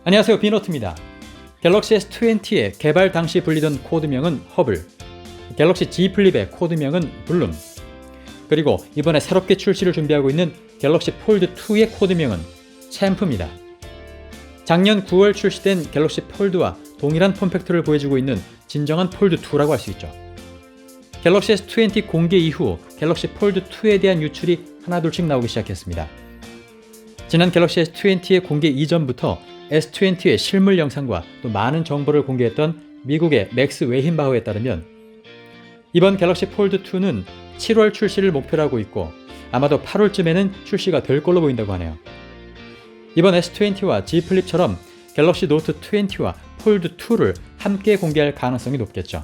안녕하세요, 비노트입니다. 갤럭시 S20의 개발 당시 불리던 코드명은 허블, 갤럭시 Z 플립의 코드명은 블룸, 그리고 이번에 새롭게 출시를 준비하고 있는 갤럭시 폴드2의 코드명은 챔프입니다. 작년 9월 출시된 갤럭시 폴드와 동일한 폼팩트를 보여주고 있는 진정한 폴드2라고 할 수 있죠. 갤럭시 S20 공개 이후 갤럭시 폴드2에 대한 유출이 하나둘씩 나오기 시작했습니다. 지난 갤럭시 S20의 공개 이전부터 S20의 실물 영상과 또 많은 정보를 공개했던 미국의 맥스 웨힌바흐에 따르면 이번 갤럭시 폴드2는 7월 출시를 목표로 하고 있고 아마도 8월쯤에는 출시가 될 걸로 보인다고 하네요. 이번 S20와 Z 플립처럼 갤럭시 노트 20와 폴드2를 함께 공개할 가능성이 높겠죠.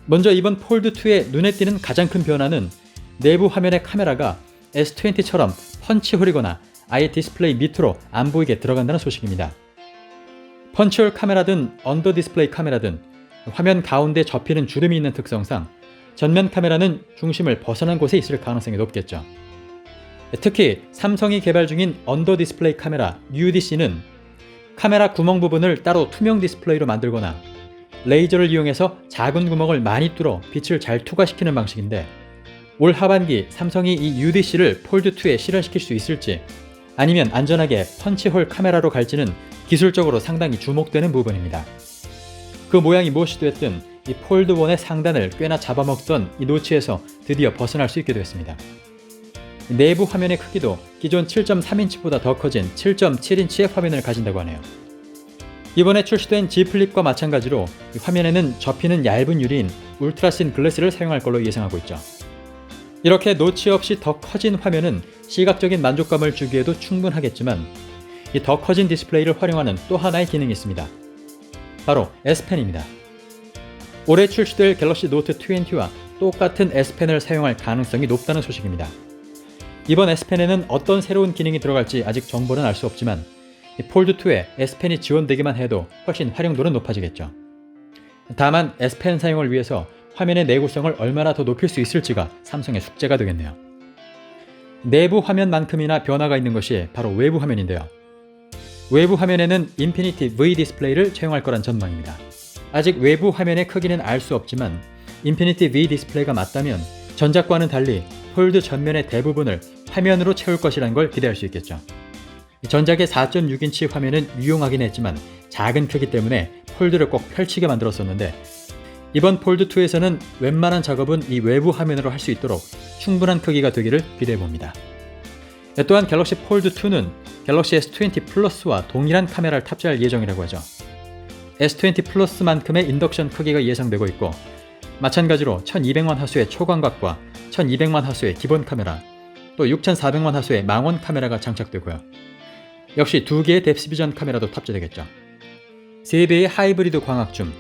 먼저 이번 폴드2의 눈에 띄는 가장 큰 변화는 내부 화면의 카메라가 S20처럼 펀치홀이거나 아예 디스플레이 밑으로 안 보이게 들어간다는 소식입니다. 펀치홀 카메라든 언더 디스플레이 카메라든 화면 가운데 접히는 주름이 있는 특성상 전면 카메라는 중심을 벗어난 곳에 있을 가능성이 높겠죠. 특히 삼성이 개발 중인 언더 디스플레이 카메라 UDC는 카메라 구멍 부분을 따로 투명 디스플레이로 만들거나 레이저를 이용해서 작은 구멍을 많이 뚫어 빛을 잘 투과시키는 방식인데 올 하반기 삼성이 이 UDC를 폴드2에 실현시킬 수 있을지 아니면 안전하게 펀치홀 카메라로 갈지는 기술적으로 상당히 주목되는 부분입니다. 그 모양이 무엇이 됐든 이 폴드1의 상단을 꽤나 잡아먹던 이 노치에서 드디어 벗어날 수 있게 되었습니다. 내부 화면의 크기도 기존 7.3인치보다 더 커진 7.7인치의 화면을 가진다고 하네요. 이번에 출시된 Z 플립과 마찬가지로 이 화면에는 접히는 얇은 유리인 울트라신 글래스를 사용할 걸로 예상하고 있죠. 이렇게 노치 없이 더 커진 화면은 시각적인 만족감을 주기에도 충분하겠지만 이 더 커진 디스플레이를 활용하는 또 하나의 기능이 있습니다. 바로 S펜입니다. 올해 출시될 갤럭시 노트 20와 똑같은 S펜을 사용할 가능성이 높다는 소식입니다. 이번 S펜에는 어떤 새로운 기능이 들어갈지 아직 정보는 알 수 없지만 폴드2에 S펜이 지원되기만 해도 훨씬 활용도는 높아지겠죠. 다만 S펜 사용을 위해서 화면의 내구성을 얼마나 더 높일 수 있을지가 삼성의 숙제가 되겠네요. 내부 화면만큼이나 변화가 있는 것이 바로 외부 화면인데요. 외부 화면에는 인피니티 V 디스플레이를 채용할 거란 전망입니다. 아직 외부 화면의 크기는 알 수 없지만 인피니티 V 디스플레이가 맞다면 전작과는 달리 폴드 전면의 대부분을 화면으로 채울 것이라는 걸 기대할 수 있겠죠. 전작의 4.6인치 화면은 유용하긴 했지만 작은 크기 때문에 폴드를 꼭 펼치게 만들었었는데 이번 폴드2에서는 웬만한 작업은 이 외부 화면으로 할 수 있도록 충분한 크기가 되기를 기대해봅니다. 또한 갤럭시 폴드2는 갤럭시 S20 플러스와 동일한 카메라를 탑재할 예정이라고 하죠. S20 플러스만큼의 인덕션 크기가 예상되고 있고 마찬가지로 1200만 화소의 초광각과 1200만 화소의 기본 카메라 또 6400만 화소의 망원 카메라가 장착되고요. 역시 2개의 뎁스 비전 카메라도 탑재되겠죠. 3배의 하이브리드 광학줌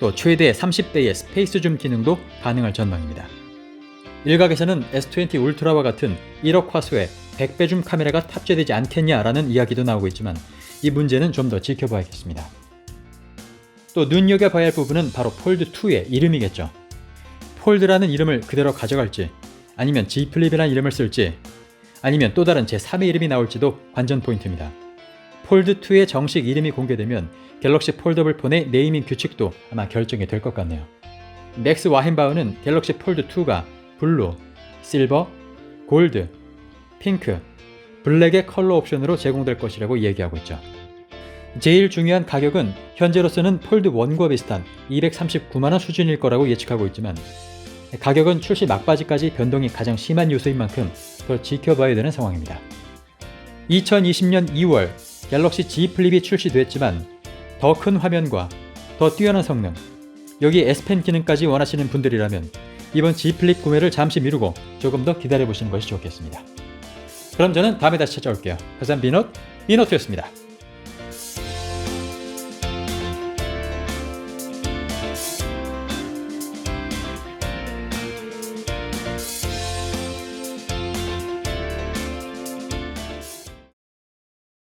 또 최대 30배의 스페이스 줌 기능도 가능할 전망입니다. 일각에서는 S20 울트라와 같은 1억 화소의 100배 줌 카메라가 탑재되지 않겠냐라는 이야기도 나오고 있지만 이 문제는 좀 더 지켜봐야겠습니다. 또 눈여겨봐야 할 부분은 바로 폴드2의 이름이겠죠. 폴드라는 이름을 그대로 가져갈지 아니면 Z 플립이라는 이름을 쓸지 아니면 또 다른 제3의 이름이 나올지도 관전 포인트입니다. 폴드2의 정식 이름이 공개되면 갤럭시 폴더블 폰의 네이밍 규칙도 아마 결정이 될 것 같네요. 맥스 와힌바흐는 갤럭시 폴드2가 블루, 실버, 골드, 핑크, 블랙의 컬러 옵션으로 제공될 것이라고 얘기하고 있죠. 제일 중요한 가격은 현재로서는 폴드1과 비슷한 239만원 수준일 거라고 예측하고 있지만 가격은 출시 막바지까지 변동이 가장 심한 요소인 만큼 더 지켜봐야 되는 상황입니다. 2020년 2월 갤럭시 Z 플립이 출시됐지만 더 큰 화면과 더 뛰어난 성능, 여기 S펜 기능까지 원하시는 분들이라면 이번 Z 플립 구매를 잠시 미루고 조금 더 기다려보시는 것이 좋겠습니다. 그럼 저는 다음에 다시 찾아올게요. 가산 비노트였습니다.